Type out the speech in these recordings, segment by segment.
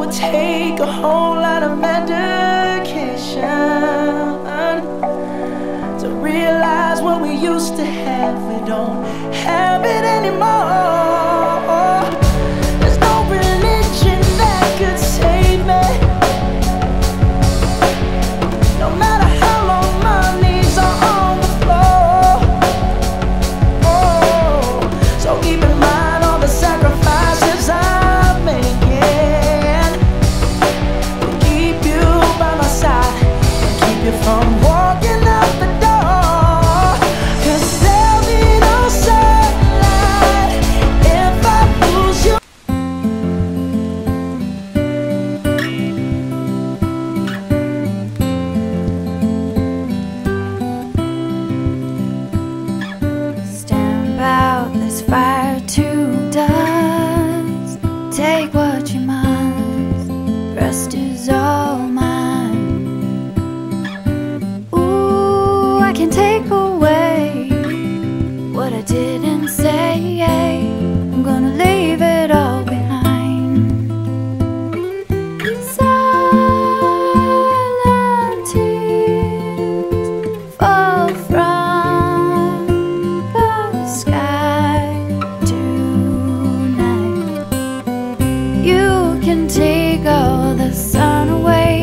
would take a whole lot of medication to realize what we used to have, we don't have it anymore. There's no religion that could save me, no matter how long my knees are on the floor. Oh, so keep in mind all the sacrifices I'm making to keep you by my side and keep you from walking out the door. 'Cause there'll be no sunlight if I lose you. Stamp out this fire to dust. Take what you must, rest is all mine. Ooh, I can take away what I didn't say. I'm gonna leave it all behind. Silent tears fall from the sky tonight. You can take all the sun away,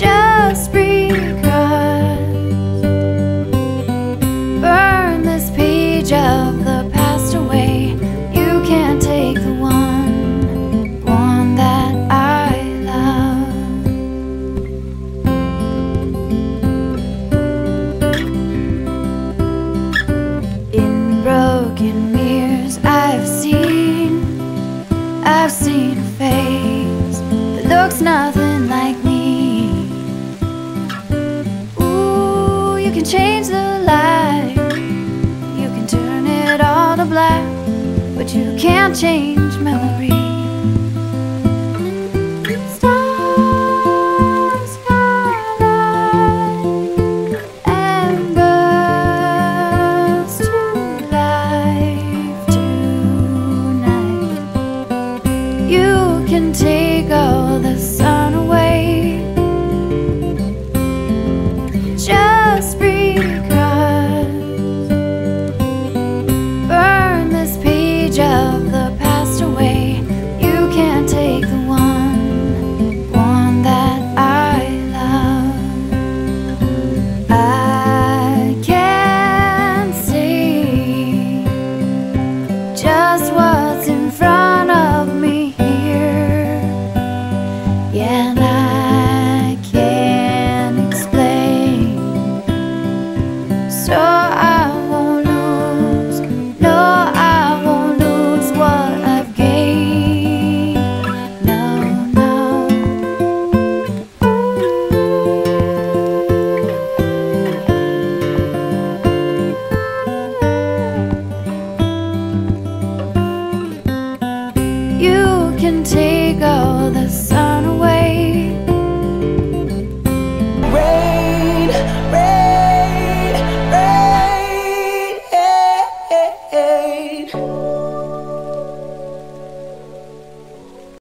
just because. Burn this page of the past away. You can't take the one that I love. In broken mirrors I've seen a face that looks nothing like me. Ooh, you can change the light, you can turn it all to black, but you can't change memories.